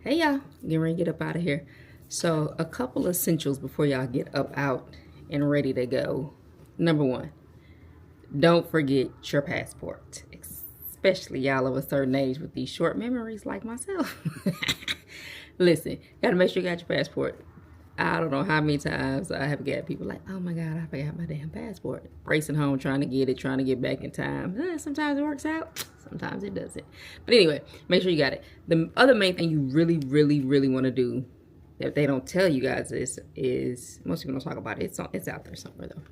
Hey y'all, getting ready to get up out of here. So a couple essentials before y'all get up out and ready to go. Number one, don't forget your passport, especially y'all of a certain age with these short memories like myself. Listen, gotta make sure you got your passport. I don't know how many times I have got people like, oh my God, I forgot my damn passport. Racing home, trying to get it, trying to get back in time. Sometimes it works out, sometimes it doesn't. But anyway, make sure you got it. The other main thing you really want to do that they don't tell you guys is most people don't talk about it. It's out there somewhere though.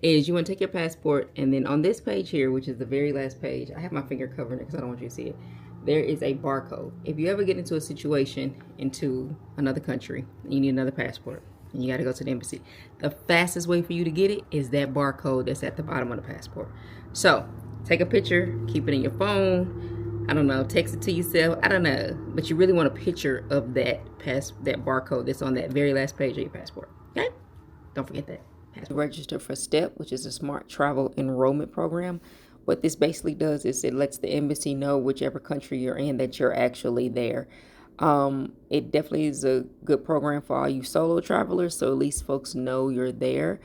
Is you want to take your passport, and then on this page here, which is the very last page, I have my finger covering it because I don't want you to see it. There is a barcode. If you ever get into a situation into another country, and you need another passport, and you got to go to the embassy, the fastest way for you to get it is that barcode that's at the bottom of the passport. So take a picture, keep it in your phone. I don't know, text it to yourself. I don't know, but you really want a picture of that barcode that's on that very last page of your passport. Okay, don't forget that. Register for STEP, which is a Smart Travel Enrollment Program. What this basically does is it lets the embassy know whichever country you're in that you're actually there. It definitely is a good program for all you solo travelers, so at least folks know you're there.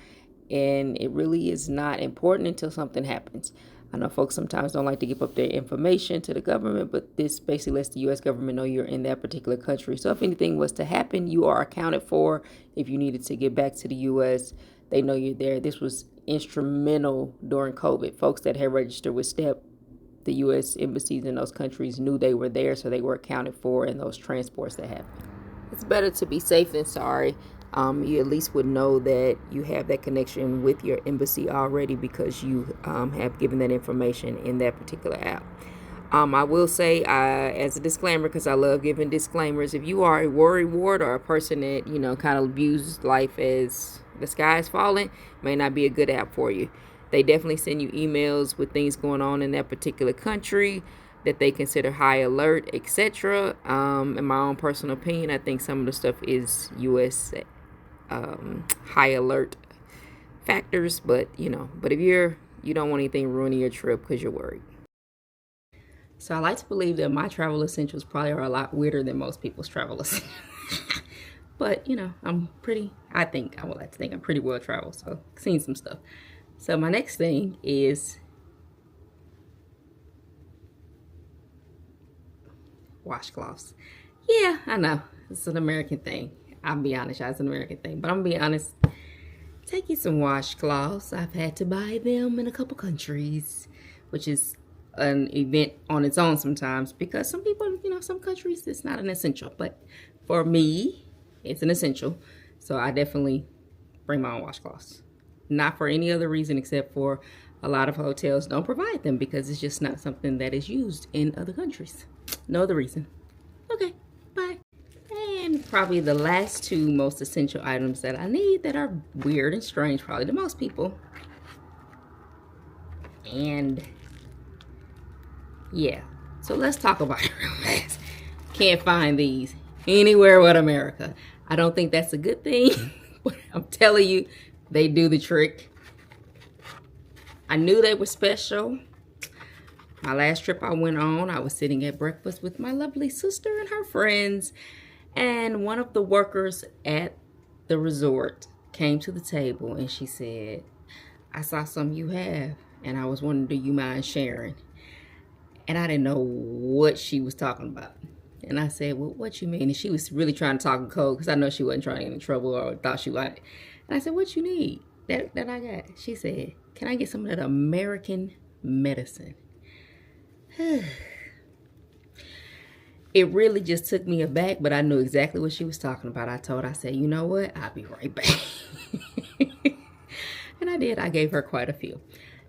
And it really is not important until something happens. I know folks sometimes don't like to give up their information to the government, but this basically lets the U.S. government know you're in that particular country. So if anything was to happen, you are accounted for. If you needed to get back to the U.S., they know you're there. This was instrumental during COVID. Folks that had registered with STEP, the U.S. embassies in those countries knew they were there, so they were accounted for in those transports that happened. It's better to be safe than sorry. You at least would know that you have that connection with your embassy already because you have given that information in that particular app. I will say, as a disclaimer, because I love giving disclaimers, if you are a worrywart or a person that, kind of views life as the sky is falling, may not be a good app for you. They definitely send you emails with things going on in that particular country that they consider high alert, etc. In my own personal opinion, I think some of the stuff is U.S. High alert factors, but if you don't want anything ruining your trip because you're worried. So I like to believe that my travel essentials probably are a lot weirder than most people's travel essentials. But, I would like to think I'm pretty well traveled, so I've seen some stuff. So my next thing is washcloths. Yeah, I know. It's an American thing. I'll be honest, it's an American thing. But I'm going to be honest. Take you some washcloths. I've had to buy them in a couple countries, which is an event on its own sometimes because some people, some countries, it's not an essential. But for me, it's an essential. So I definitely bring my own washcloths. Not for any other reason except for a lot of hotels don't provide them because it's just not something that is used in other countries. No other reason. Okay, bye. And probably the last two most essential items that I need that are weird and strange probably to most people. And yeah, so let's talk about it real fast. Can't find these anywhere but America. I don't think that's a good thing, but I'm telling you, they do the trick. I knew they were special. My last trip I went on, I was sitting at breakfast with my lovely sister and her friends, and one of the workers at the resort came to the table and she said, I saw something you have, and I was wondering, do you mind sharing? And I didn't know what she was talking about. And I said, well, what you mean? And she was really trying to talk in code because I know she wasn't trying to get in trouble or thought she wanted. And I said, what you need that I got? She said, can I get some of that American medicine? It really just took me aback, but I knew exactly what she was talking about. I said, you know what? I'll be right back. And I did. I gave her quite a few.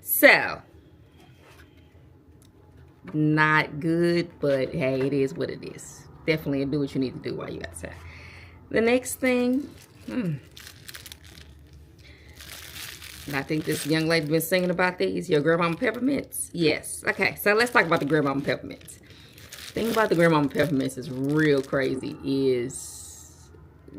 So, not good, but hey, it is what it is. Definitely do what you need to do while you're outside. The next thing, and I think this young lady's been singing about these, your grandmama peppermints. Yes. Okay, so let's talk about the grandmama peppermints. The thing about the grandmama peppermints is real crazy is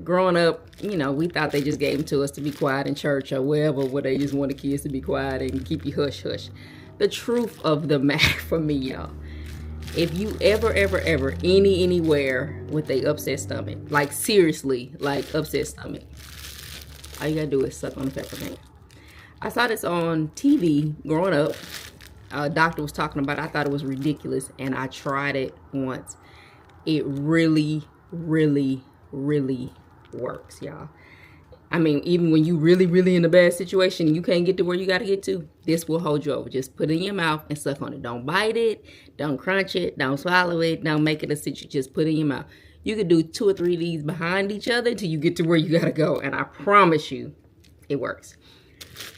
growing up, we thought they just gave them to us to be quiet in church or wherever, where they just want the kids to be quiet and keep you hush hush. The truth of the matter for me, y'all, If you ever anywhere with a upset stomach, like seriously, like upset stomach, all you gotta do is suck on the peppermint. I saw this on TV growing up. A doctor was talking about it. I thought it was ridiculous, and I tried it once. It really works, y'all. I mean, even when you really in a bad situation, you can't get to where you got to get to, this will hold you over. Just put it in your mouth and suck on it. Don't bite it. Don't crunch it. Don't swallow it. Don't make it a situation. Just put it in your mouth. You could do 2 or 3 of these behind each other till you get to where you got to go. And I promise you, it works.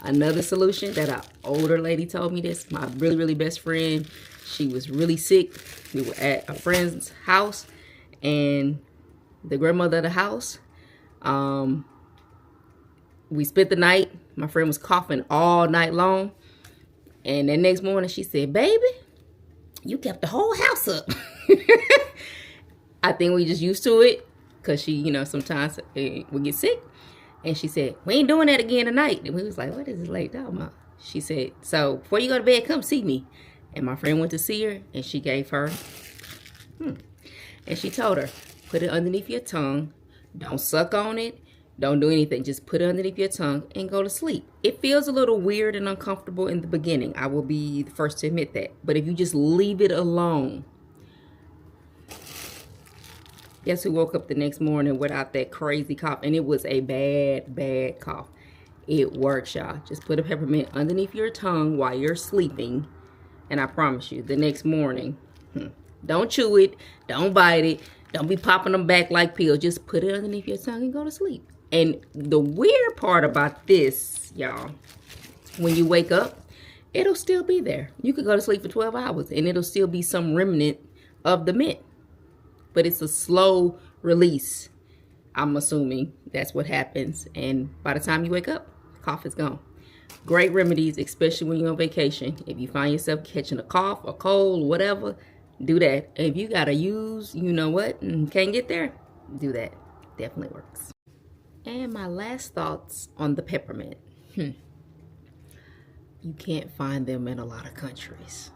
Another solution that an older lady told me this, my really best friend, she was really sick. We were at a friend's house, and the grandmother of the house, we spent the night. My friend was coughing all night long. And the next morning she said, baby, you kept the whole house up. I think we just used to it because she, you know, sometimes we get sick. And she said, we ain't doing that again tonight. And we was like, what is this lady talking about? She said, so before you go to bed, come see me. And my friend went to see her, and she gave her, and she told her, put it underneath your tongue. Don't suck on it. Don't do anything. Just put it underneath your tongue and go to sleep. It feels a little weird and uncomfortable in the beginning. I will be the first to admit that. But if you just leave it alone. Guess who woke up the next morning without that crazy cough? And it was a bad cough. It works, y'all. Just put a peppermint underneath your tongue while you're sleeping. And I promise you, the next morning, don't chew it. Don't bite it. Don't be popping them back like pills. Just put it underneath your tongue and go to sleep. And the weird part about this, y'all, when you wake up, it'll still be there. You could go to sleep for 12 hours and it'll still be some remnant of the mint. But it's a slow release. I'm assuming that's what happens. And by the time you wake up, the cough is gone. Great remedies, especially when you're on vacation. If you find yourself catching a cough, a cold, whatever, do that. If you gotta use, you know what, and can't get there, do that. Definitely works. And my last thoughts on the peppermint. You can't find them in a lot of countries.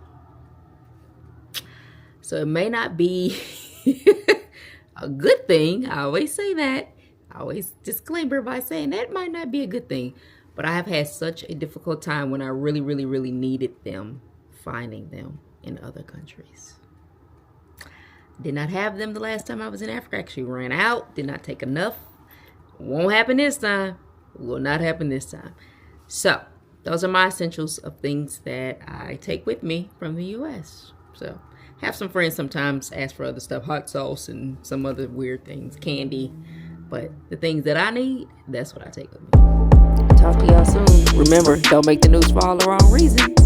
So it may not be a good thing. I always say that. I always disclaimer by saying that might not be a good thing. But I have had such a difficult time when I really needed them, finding them in other countries. Did not have them the last time I was in Africa. Actually ran out. Did not take enough. Won't happen this time. Will not happen this time. So, those are my essentials of things that I take with me from the U.S. So, have some friends sometimes ask for other stuff. Hot sauce and some other weird things. Candy. But the things that I need, that's what I take with me. Talk to y'all soon. Remember, don't make the news for all the wrong reasons.